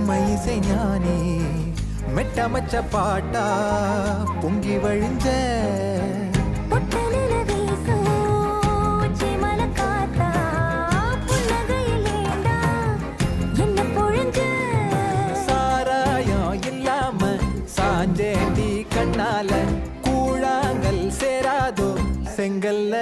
உண்மை இசை ஞானி மெட்டமச்ச பாட்டா பொங்கி வழிஞ்ச சாராயம் இல்லாம சாஞ்சேண்டி கண்ணால கூழாங்கல் சேராதோ செங்கல்ல